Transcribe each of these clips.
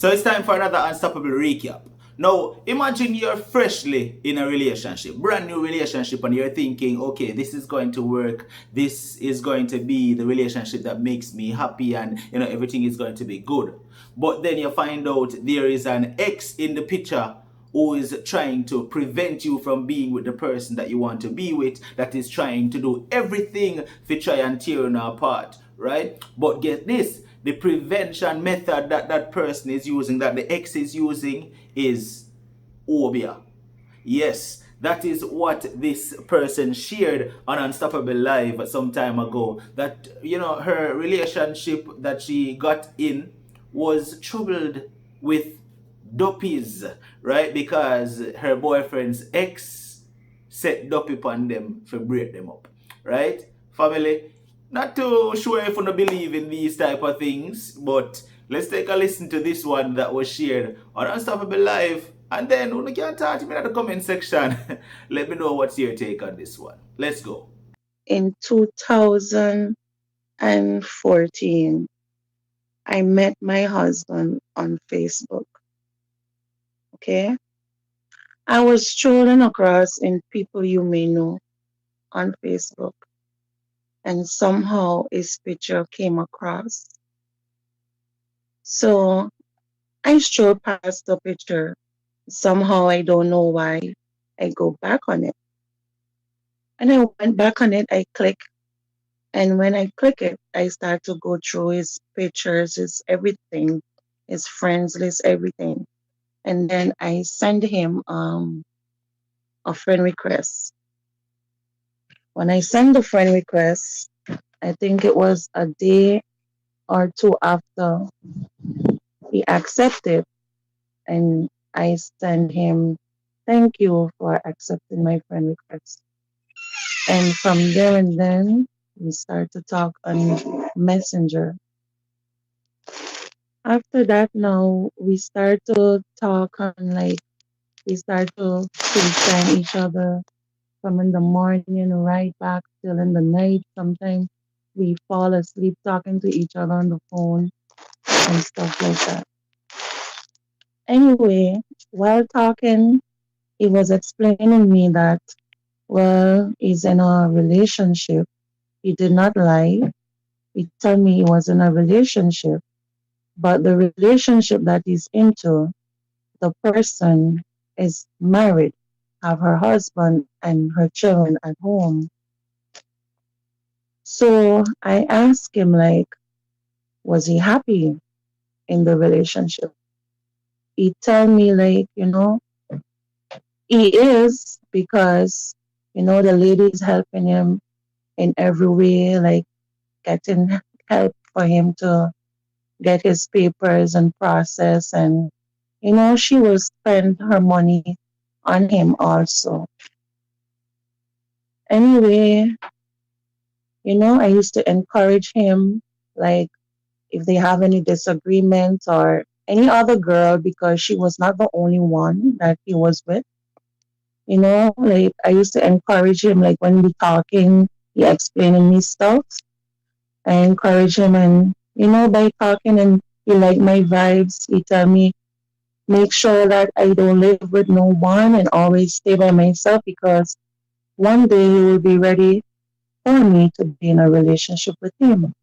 So it's time for another unstoppable recap. Now, imagine you're freshly in a relationship, brand new relationship, and you're thinking, okay, this is going to work. This is going to be the relationship that makes me happy, and everything is going to be good. But then you find out there is an ex in the picture who is trying to prevent you from being with the person that you want to be with, that is trying to do everything to try and tear you apart, right? But get this, the prevention method that that person is using, that the ex is using, is obia. Yes, that is what this person shared on Unstoppable Live some time ago. That, her relationship that she got in was troubled with Duppys, right? Because her boyfriend's ex set Duppy upon them to break them up, right? Family, not too sure if you don't believe in these type of things, but let's take a listen to this one that was shared on Unstoppable Live, and then you can talk to me in the comment section. Let me know what's your take on this one. Let's go. In 2014, I met my husband on Facebook. Okay. I was strolling across in people you may know on Facebook, and somehow his picture came across. So I strolled past the picture. Somehow I don't know why I go back on it. And I went back on it, I click, and when I click it, I start to go through his pictures, his everything, his friends list, everything. And then I send him a friend request. When I send the friend request, I think it was a day or two after he accepted, and I send him, thank you for accepting my friend request. And from there and then, we start to talk on Messenger. After that, now we start to talk on we start to FaceTime each other from in the morning right back till in the night. Sometimes we fall asleep talking to each other on the phone and stuff like that. Anyway, while talking, he was explaining me that, well, he's in a relationship. He did not lie. He told me he was in a relationship, but the relationship that he's into, the person is married, have her husband and her children at home. So I asked him, was he happy in the relationship? He told me, he is because, the lady is helping him in every way, like getting help for him to get his papers and process. And, she will spend her money on him also. Anyway, I used to encourage him, like, if they have any disagreements or any other girl, because she was not the only one that he was with. Like I used to encourage him, like when we talking, he explaining me stuff. I encourage him, and by talking, and he like my vibes. He tell me, make sure that I don't live with no one and always stay by myself, because one day he will be ready for me to be in a relationship with him.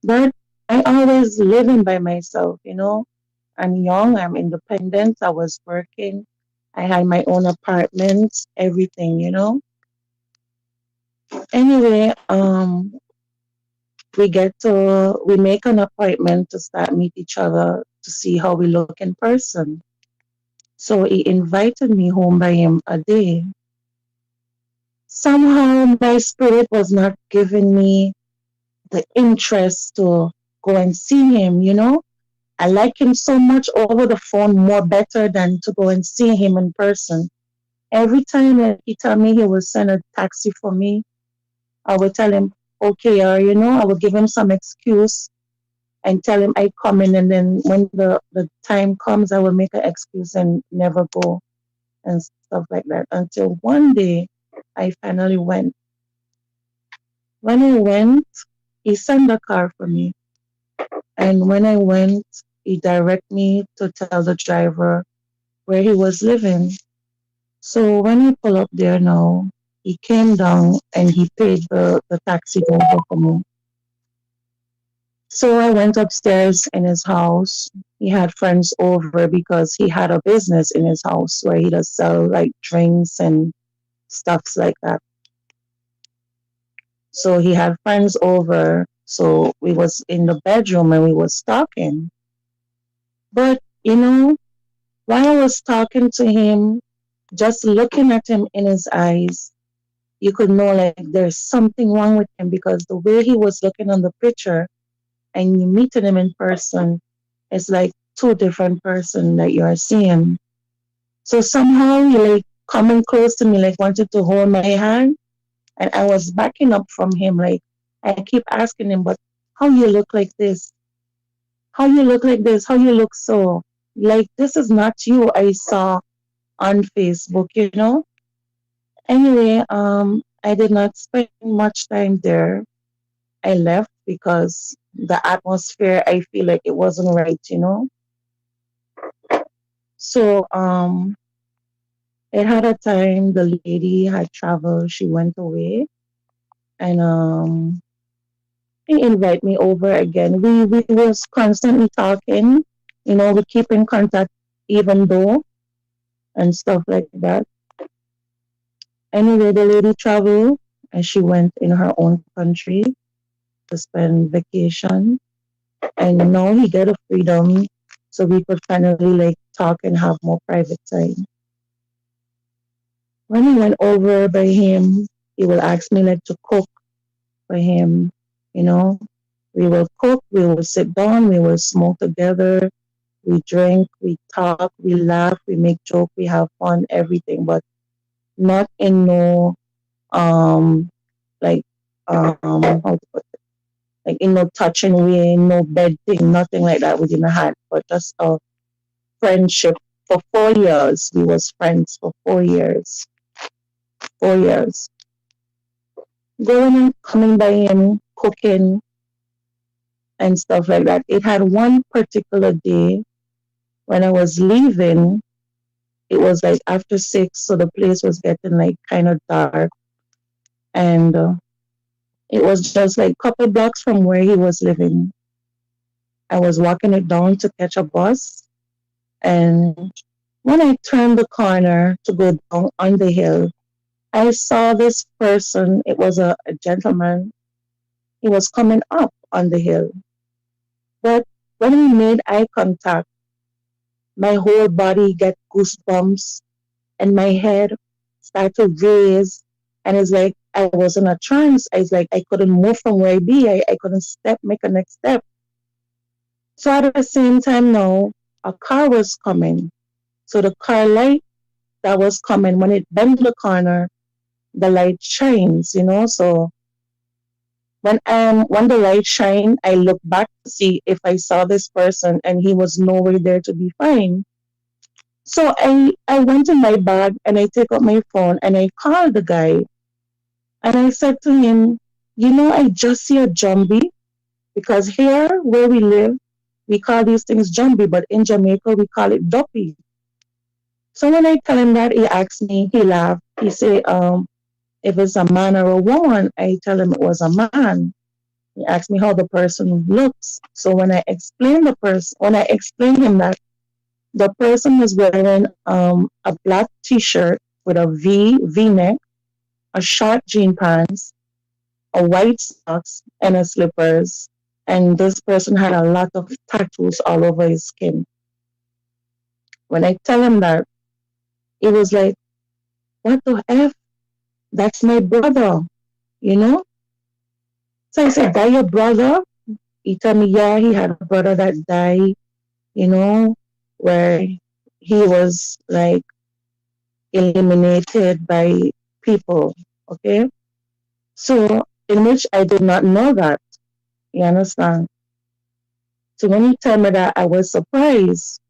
But I always living by myself. I'm young, I'm independent, I was working, I had my own apartment, everything. Anyway, we make an appointment to start meet each other to see how we look in person. So he invited me home by him a day. Somehow my spirit was not giving me the interest to go and see him. I like him so much over the phone more better than to go and see him in person. Every time that he tell me he will send a taxi for me, I will tell him, okay, or I will give him some excuse and tell him I come in, and then when the time comes I will make an excuse and never go and stuff like that. Until one day I finally went. When I went, he sent a car for me. And when I went, he direct me to tell the driver where he was living. So when he pull up there now, he came down and he paid the taxi driver for me. So I went upstairs in his house. He had friends over because he had a business in his house where he does sell like drinks and stuffs like that. So he had friends over. So we was in the bedroom and we was talking. But while I was talking to him, just looking at him in his eyes, you could know like there's something wrong with him because the way he was looking on the picture and you meeting him in person, it's like two different person that you are seeing. So somehow he like coming close to me, like wanted to hold my hand, and I was backing up from him. Like I keep asking him, but how you look like this? How you look like this? How you look so? Like this is not you I saw on Facebook, you know? Anyway, I did not spend much time there. I left because the atmosphere, I feel like it wasn't right, you know? So, it had a time the lady had traveled, she went away, and he invited me over again. We was constantly talking, we keep in contact even though and stuff like that. Anyway, the lady traveled and she went in her own country to spend vacation. And now he get a freedom so we could finally like talk and have more private time. When he went over by him, he will ask me like to cook for him. You know, we will cook, we will sit down, we will smoke together, we drink, we talk, we laugh, we make joke, we have fun, everything, but not in no like how to put it, like in no touching way, no bed thing, nothing like that we didn't have, but just a friendship for 4 years. We was friends for 4 years. 4 years. Going and coming by him, cooking and stuff like that. It had one particular day when I was leaving. It was like after 6, so the place was getting like kind of dark, and it was just like a couple blocks from where he was living. I was walking it down to catch a bus, and when I turned the corner to go down on the hill, I saw this person. It was a gentleman. He was coming up on the hill. But when we made eye contact, my whole body get goosebumps and my head started to raise. And it's like I was in a trance. It's like I couldn't move from where I be. I couldn't make a next step. So at the same time now, a car was coming. So the car light that was coming, when it bent the corner, the light shines, So when the light shined, I looked back to see if I saw this person, and he was nowhere there to be found. So I went in my bag and I take out my phone and I called the guy and I said to him, I just see a zombie because here where we live, we call these things zombie, but in Jamaica we call it Duppy. So when I tell him that, he asked me, he laughed. He said, if it's a man or a woman, I tell him it was a man. He asked me how the person looks. So when I explained him that the person was wearing a black T-shirt with a V neck, a short jean pants, a white socks, and a slippers. And this person had a lot of tattoos all over his skin. When I tell him that, he was like, "What the f? That's my brother," you know. So I said, "That your brother?" He told me, yeah, he had a brother that died, where he was like eliminated by people. Okay. So, in which I did not know that. You understand? So, when he told me that, I was surprised,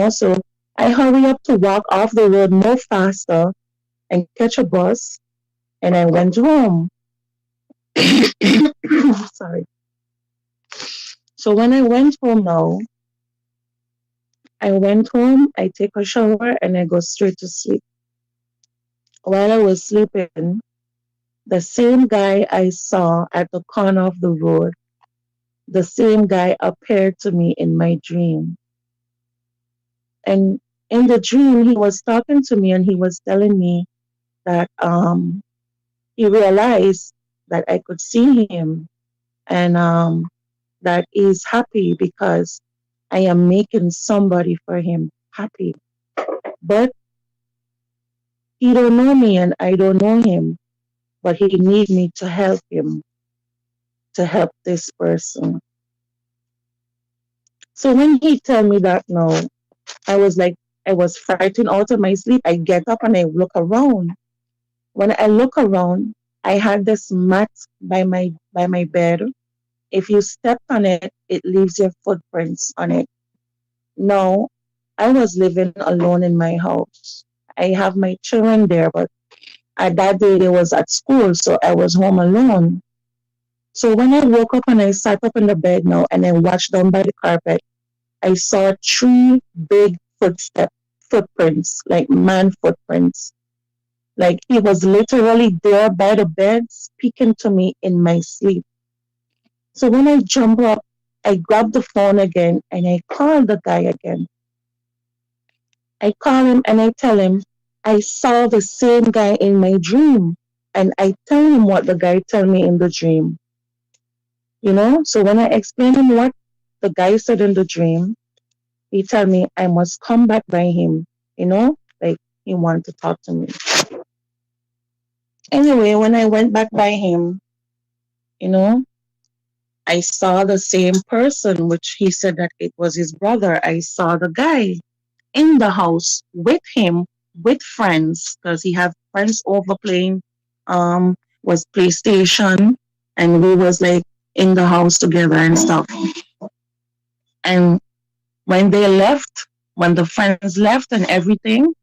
So, I hurry up to walk off the road more faster and catch a bus, and I went home. Sorry. So, when I went home now, I went home, I take a shower, and I go straight to sleep. While I was sleeping, the same guy I saw at the corner of the road, the same guy appeared to me in my dream. And in the dream, he was talking to me and he was telling me that he realized that I could see him and that he's happy because I am making somebody for him happy. But he don't know me and I don't know him, but he need me to help him, to help this person. So when he tell me that now, I was like, I was frightened out of my sleep. I get up and I look around. When I look around, I had this mat by my bed. If you step on it, it leaves your footprints on it. Now, I was living alone in my house. I have my children there, but at that day they was at school, so I was home alone. So when I woke up and I sat up in the bed now and I watched down by the carpet, I saw three big footprints, like man footprints. Like he was literally there by the bed speaking to me in my sleep. So when I jump up, I grab the phone again and I call the guy again. I call him and I tell him I saw the same guy in my dream. And I tell him what the guy told me in the dream. So when I explain him what the guy said in the dream, he tell me I must come back by him, like he wanted to talk to me. Anyway, when I went back by him, you know, I saw the same person, which he said that it was his brother. I saw the guy in the house with him, with friends, because he had friends over playing, um, was PlayStation, and we was like in the house together and stuff. And when they left, when the friends left and everything,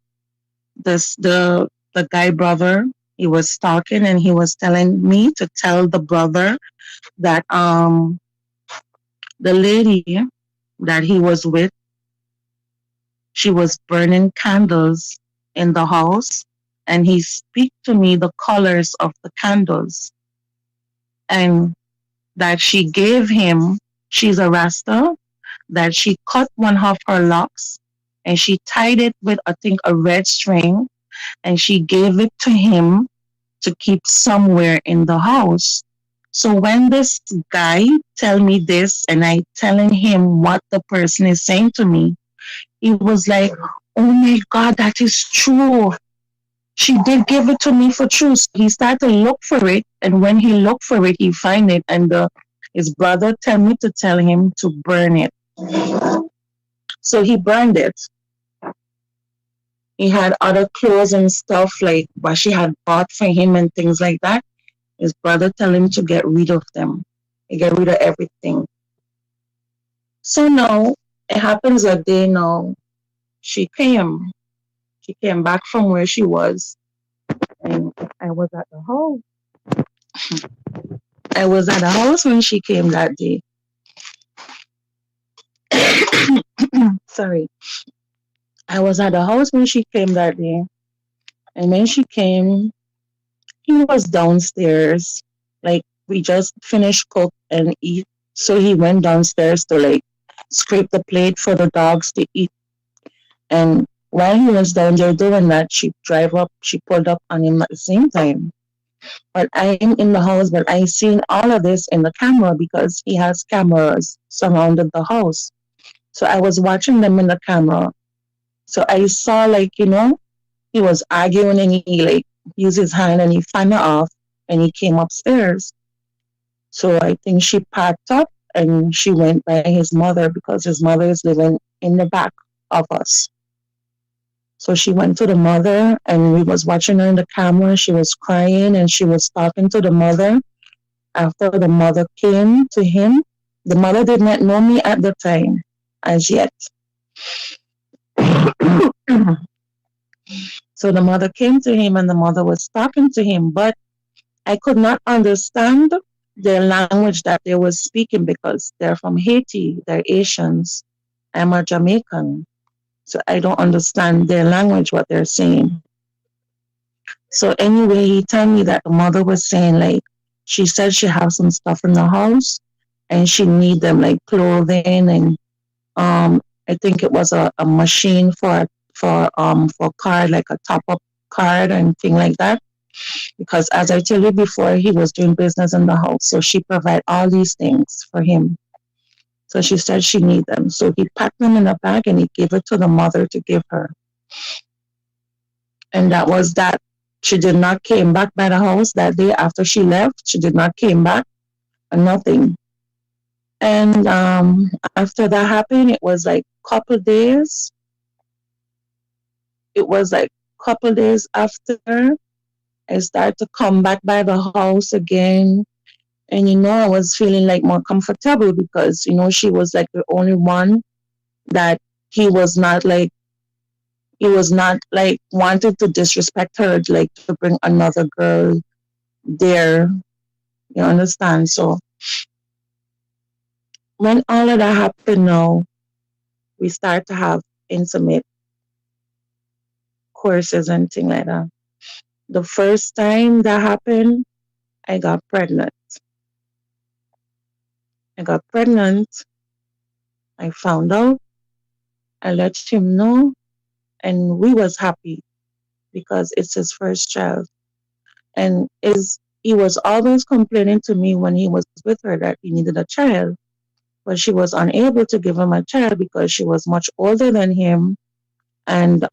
this the guy brother, he was talking and he was telling me to tell the brother that the lady that he was with, she was burning candles in the house, and he speak to me the colors of the candles, and that she gave him, she's a rasta, that she cut one of her locks and she tied it with, I think, a red string, and she gave it to him to keep somewhere in the house. So when this guy tell me this and I telling him what the person is saying to me, he was like, "Oh my God, that is true. She did give it to me for true." So he started to look for it, and when he looked for it, he find it, and his brother tell me to tell him to burn it. So he burned it. He had other clothes and stuff like what she had bought for him and things like that. His brother tell him to get rid of them. He get rid of everything. So now it happens a day now. She came. She came back from where she was, and I was at the house. I was at the house when she came that day. Sorry. I was at the house when she came that day. And when she came, he was downstairs. Like we just finished cook and eat. So he went downstairs to like scrape the plate for the dogs to eat. And while he was down there doing that, she pulled up on him at the same time. But I am in the house, but I seen all of this in the camera because he has cameras surrounded the house. So I was watching them in the camera. So I saw like, he was arguing and he like used his hand and he fanned her off and he came upstairs. So I think she packed up and she went by his mother because his mother is living in the back of us. So she went to the mother and we was watching her in the camera. She was crying and she was talking to the mother. After the mother came to him, the mother did not know me at the time as yet. So the mother came to him and the mother was talking to him, but I could not understand their language that they were speaking because they're from Haiti, they're Asians. I'm a Jamaican. So I don't understand their language, what they're saying. So anyway, he told me that the mother was saying like she said she has some stuff in the house and she need them like clothing and I think it was a machine for card like a top up card and thing like that. Because as I told you before, he was doing business in the house. So she provide all these things for him. So she said she need them. So he packed them in a bag and he gave it to the mother to give her. And that was that. She did not came back by the house that day after she left. She did not came back and nothing. And after that happened, it was like couple days. It was like couple days after I started to come back by the house again. And I was feeling like more comfortable because she was like the only one that he was not like he was not like wanted to disrespect her, like to bring another girl there. You understand? So when all of that happened now, we start to have intimate courses and things like that. The first time that happened, I got pregnant. I got pregnant. I found out. I let him know, and we was happy because it's his first child. And is he was always complaining to me when he was with her that he needed a child, but she was unable to give him a child because she was much older than him, and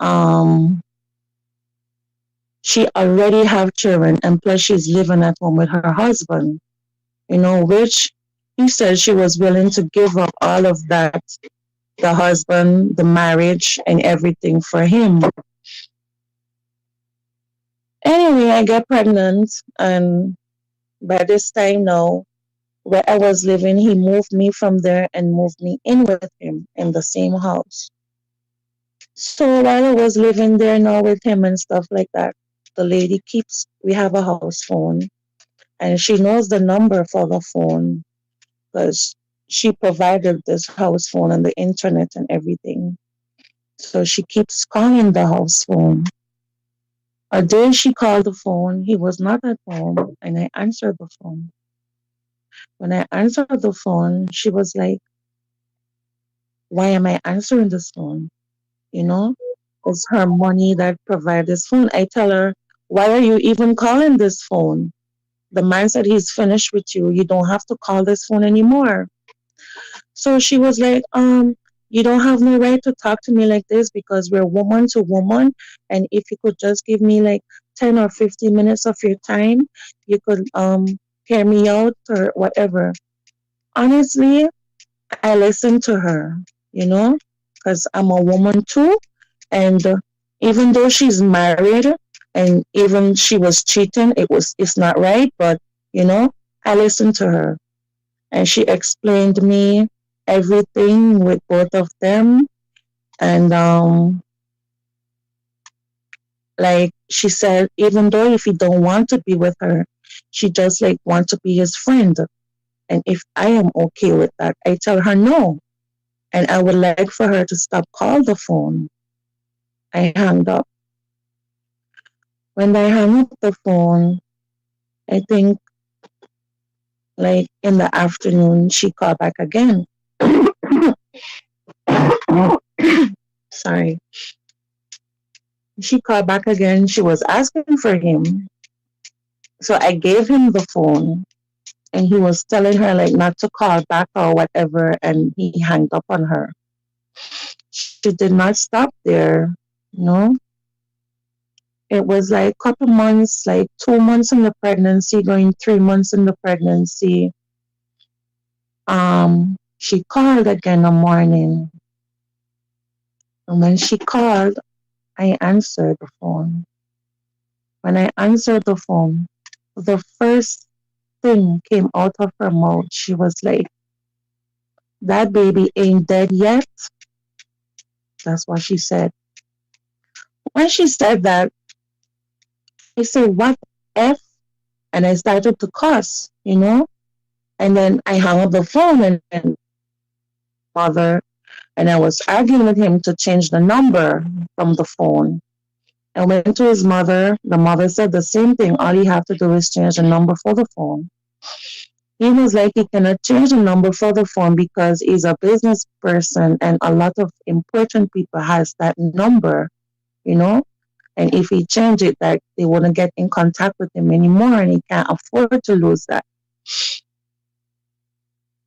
she already have children, and plus she's living at home with her husband. Which he said she was willing to give up all of that, the husband, the marriage, and everything for him. Anyway, I get pregnant, and by this time now, where I was living, he moved me from there and moved me in with him in the same house. So while I was living there now with him and stuff like that, the lady we have a house phone, and she knows the number for the phone because she provided this house phone and the internet and everything. So she keeps calling the house phone. A day she called the phone, he was not at home, and I answered the phone. When I answered the phone, she was like, why am I answering this phone? You know, it's her money that provides this phone. I tell her, why are you even calling this phone? The man said he's finished with you. You don't have to call this phone anymore. So she was like, you don't have no right to talk to me like this because we're woman to woman. And if you could just give me like 10 or 15 minutes of your time, you could hear me out or whatever. Honestly, I listened to her, because I'm a woman too. And even though she's married and even she was cheating, it's not right. But, I listened to her. And she explained me everything with both of them. And like she said, even though if he don't want to be with her, she just like want to be his friend. And if I am okay with that, I tell her no. And I would like for her to stop call the phone. I hung up. When I hung up the phone, I think like in the afternoon, she called back again. Sorry. She called back again. She was asking for him. So I gave him the phone and he was telling her like not to call back or whatever, and he hung up on her. She did not stop there, you know. It was like a couple months, like 2 months in the pregnancy, going 3 months in the pregnancy. She called again in the morning. And when she called, I answered the phone. When I answered the phone, the first thing came out of her mouth. She was like, that baby ain't dead yet. That's what she said. When she said that, I said, what F? And I started to cuss. And then I hung up the phone and mother, And I was arguing with him to change the number from the phone. I went to his mother. The mother said the same thing. All you have to do is change the number for the phone. He was like, he cannot change the number for the phone because he's a business person and a lot of important people has that number, you know. And if he changed it, that they wouldn't get in contact with him anymore, and he can't afford to lose that.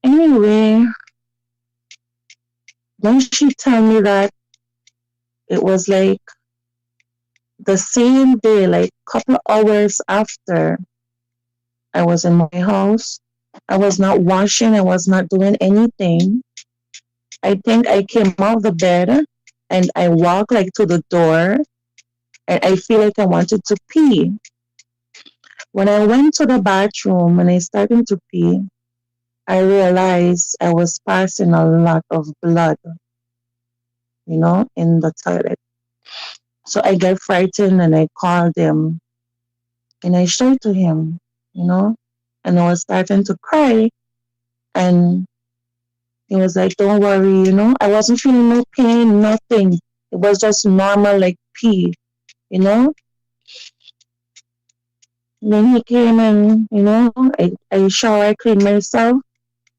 Anyway, when she told me that, it was like the same day, like couple hours after, I was in my house. I was not washing. I was not doing anything. I think I came out of the bed and I walked like to the door and I feel like I wanted to pee. When I went to the bathroom and I started to pee, I realized I was passing a lot of blood, in the toilet. So I get frightened and I called him and I showed to him, you know, and I was starting to cry. And he was like, don't worry, I wasn't feeling no pain, nothing. It was just normal, like pee, you know. Then he came and, I shower, I cleaned myself.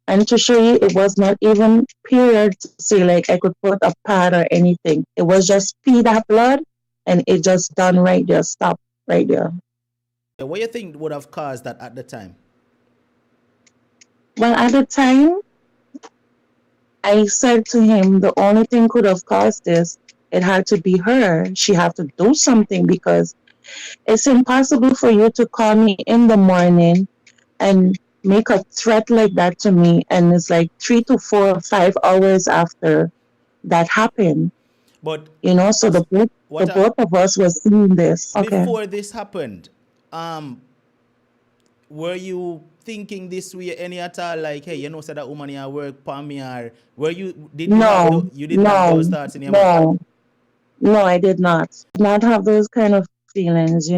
And to show you, it was not even period to say like I could put a pad or anything. It was just pee that blood and it just done right there, stop right there. What do you think would have caused that at the time? Well, at the time, I said to him, the only thing could have caused this, it had to be her. She had to do something because it's impossible for you to call me in the morning and make a threat like that to me. And it's like 3 to 4 or 5 hours after that happened. But So the what both of us was seeing this. Okay. before this happened, were you thinking this way any at all? Like, hey, say that woman here work for me, or were you did you have No, you didn't have those no, thoughts in your mind? no, no, I did not. Did not have those kind of feelings.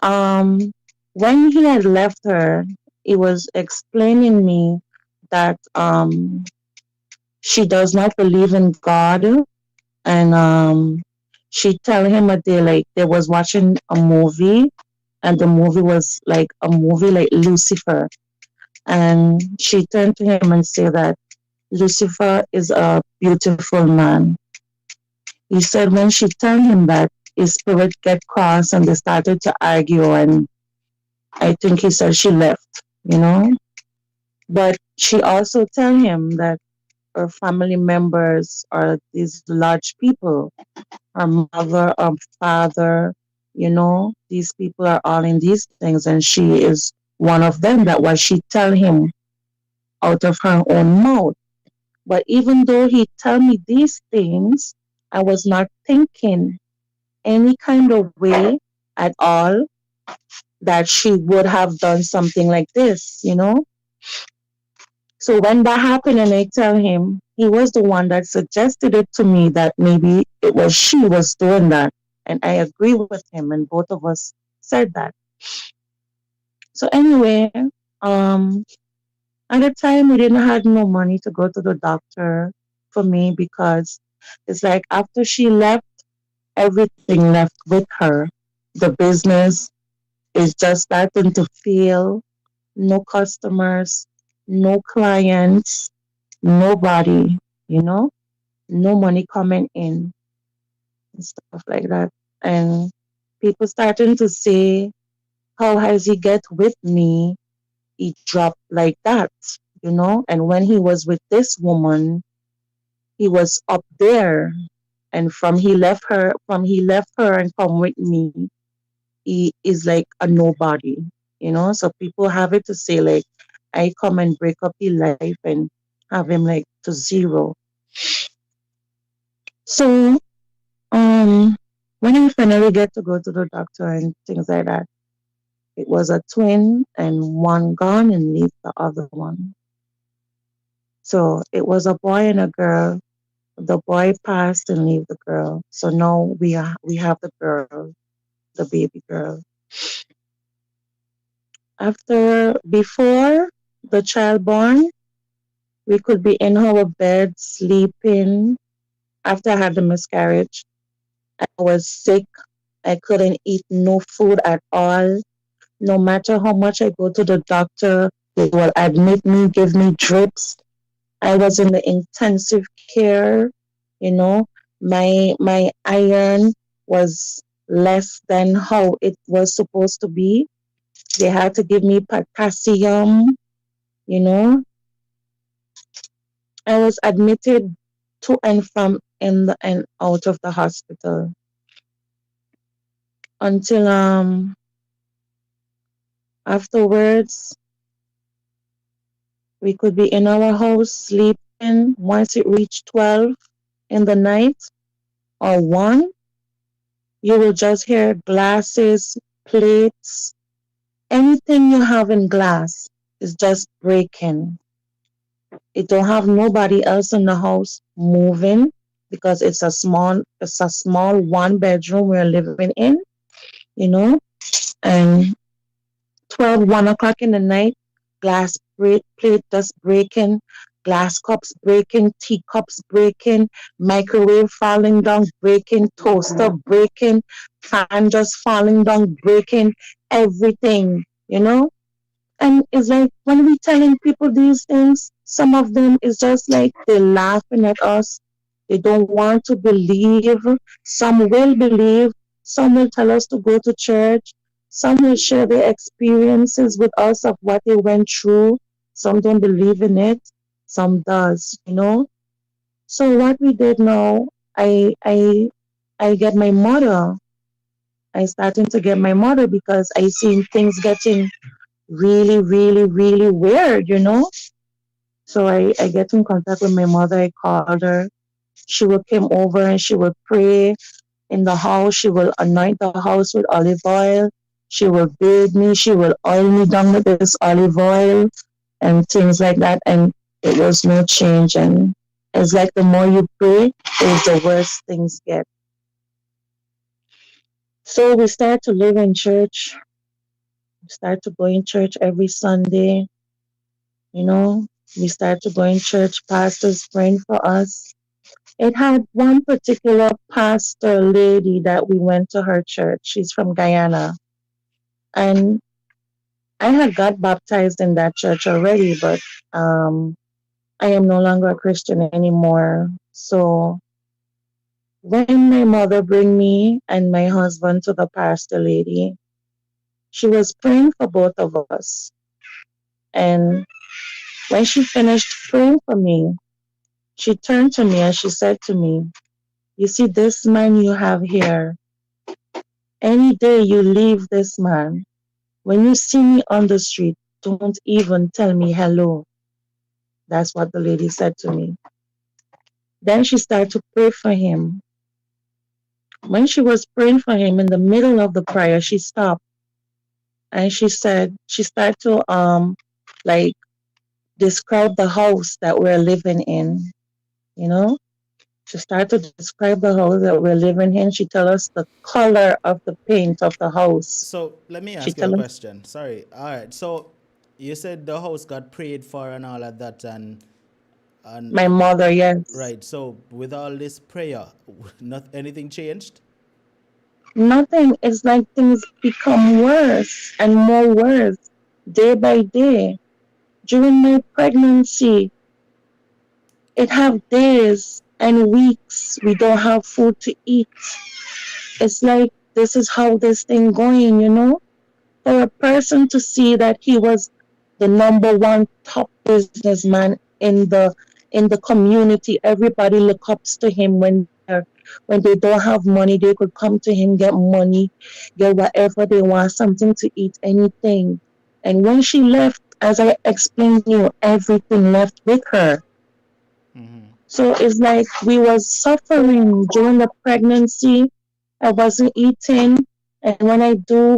Um, when he had left her, he was explaining me that she does not believe in God, and she tell him a day like they was watching a movie, and the movie was like a movie like Lucifer, and she turned to him and said that Lucifer is a beautiful man. He said when she told him that, his spirit get cross and they started to argue, and I think he said she left. But she also tell him that her family members are these large people. Her mother, her father, these people are all in these things, and she is one of them. That what she tell him out of her own mouth. But even though he tell me these things, I was not thinking any kind of way at all that she would have done something like this. So when that happened and I tell him, he was the one that suggested it to me that maybe it was she was doing that. And I agree with him and both of us said that. So anyway, um, at the time we didn't have no money to go to the doctor for me because it's like after she left, everything left with her. The business is just starting to fail. No customers, no clients, nobody, you know, no money coming in and stuff like that. And people starting to say, how has he get with me? He dropped like that. And when he was with this woman, he was up there. And from he left her and come with me, he is like a nobody. So people have it to say like, I come and break up his life and have him like to zero. So when I finally get to go to the doctor and things like that, it was a twin and one gone and leave the other one. So it was a boy and a girl. The boy passed and leave the girl. So now we have the girl, the baby girl. Before the child born, We could be in our bed sleeping. After I had the miscarriage, I was sick. I couldn't eat no food at all. No matter how much I go to the doctor, they will admit me, give me drips. I was in the intensive care, you know. My iron was less than how it was supposed to be. They had to give me potassium, you know. I was admitted to and from in the and out of the hospital until afterwards we could be in our house sleeping. Once it reached 12 in the night or 1, you will just hear glasses, plates, anything you have in glass is just breaking. It don't have nobody else in the house moving because it's a small 1 bedroom we're living in, you know, and 12, 1 o'clock in the night, plate just breaking, glass cups breaking, teacups breaking, microwave falling down, breaking, toaster breaking, fan just falling down, breaking, everything, you know? And it's like when we telling people these things, some of them is just like they're laughing at us. They don't want to believe. Some will believe. Some will tell us to go to church. Some will share their experiences with us of what they went through. Some don't believe in it. Some does, you know. So what we did now, I I I get my mother. I starting to get my mother because I seen things getting really, really, really weird, you know. So I get in contact with my mother. I called her. She will come over and she will pray in the house. She will anoint the house with olive oil. She will bathe me. She will oil me down with this olive oil and things like that. And it was no change. And it's like the more you pray, is the worse things get. So we start to live in church. We start to go in church every Sunday. You know, we start to go in church, pastors praying for us. It had one particular pastor lady that we went to her church. She's from Guyana. And I had got baptized in that church already, but um, I am no longer a Christian anymore. So when my mother bring me and my husband to the pastor lady, she was praying for both of us. And when she finished praying for me, she turned to me and she said to me, "You see this man you have here, any day you leave this man, when you see me on the street, don't even tell me hello." That's what the lady said to me. Then she started to pray for him. When she was praying for him in the middle of the prayer, she stopped and she said, she started to like describe the house that we're living in, you know? She started to describe the house that we're living in. She tell us the color of the paint of the house. So let me She ask you a tell us question. Sorry. All right. So you said the house got prayed for and all of that, and my mother, yes. right. So with all this prayer, not anything changed. Nothing. It's like things become worse and more worse day by day. During my pregnancy, it have days and weeks we don't have food to eat. It's like this is how this thing going, you know? For a person to see that he was the number one top businessman in the community, everybody look up to him when they don't have money, they could come to him, get money, get whatever they want, something to eat, anything. And when she left, as I explained to you, everything left with her. Mm-hmm. So it's like we was suffering during the pregnancy. I wasn't eating. And when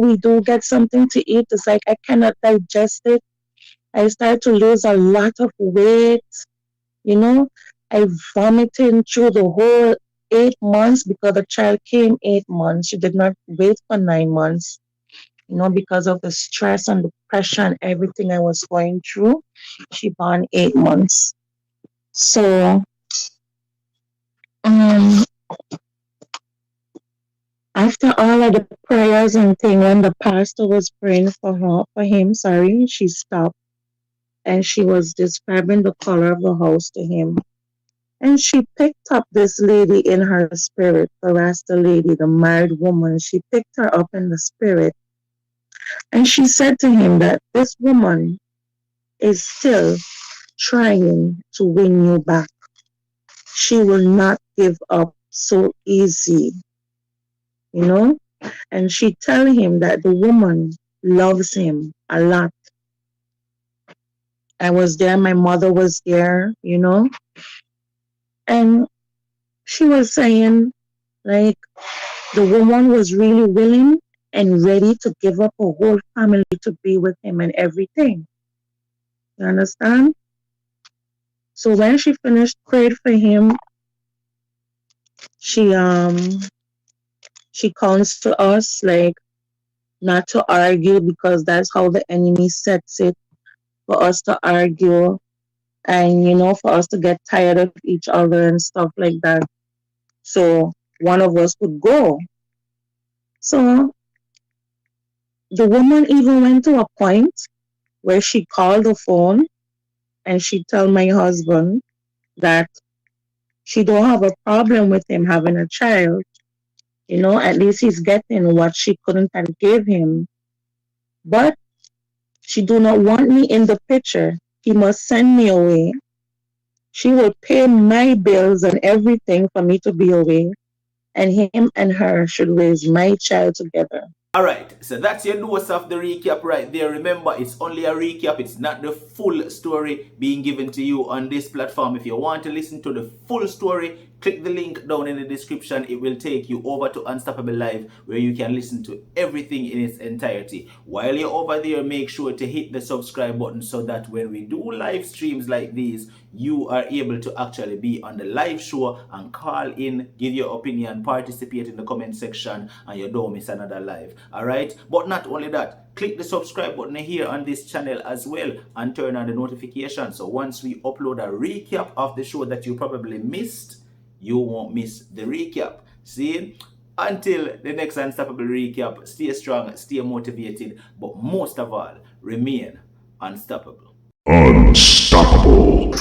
we do get something to eat, it's like I cannot digest it. I started to lose a lot of weight, you know. I vomited through the whole 8 months because the child came 8 months. She did not wait for 9 months, you know, because of the stress and the pressure and everything I was going through. She born 8 months. So um after all of the prayers and thing, when the pastor was praying for him, sorry, she stopped and she was describing the color of the house to him. And she picked up this lady in her spirit, the Rasta lady, the married woman. She picked her up in the spirit and she said to him that this woman is still trying to win you back. She will not give up so easy, you know? And she tell him that the woman loves him a lot. I was there, my mother was there, and she was saying like the woman was really willing and ready to give up her whole family to be with him and everything. You understand? So when she finished prayed for him, she um she comes to us like not to argue because that's how the enemy sets it for us to argue and for us to get tired of each other and stuff like that. So one of us could go. So the woman even went to a point where she called the phone and she told my husband that she don't have a problem with him having a child. At least he's getting what she couldn't have give him. But she do not want me in the picture. He must send me away. She will pay my bills and everything for me to be away. And him and her should raise my child together. Alright, so that's your dose of the recap right there. Remember, it's only a recap. It's not the full story being given to you on this platform. If you want to listen to the full story, click the link down in the description. It will take you over to Unstoppable Live where you can listen to everything in its entirety. While you're over there, make sure to hit the subscribe button so that when we do live streams like these, you are able to actually be on the live show and call in, give your opinion, participate in the comment section, and you don't miss another live. Alright? But not only that, click the subscribe button here on this channel as well and turn on the notifications. So once we upload a recap of the show that you probably missed, you won't miss the recap. See? Until the next Unstoppable recap, stay strong, stay motivated, but most of all, remain unstoppable. Unstoppable.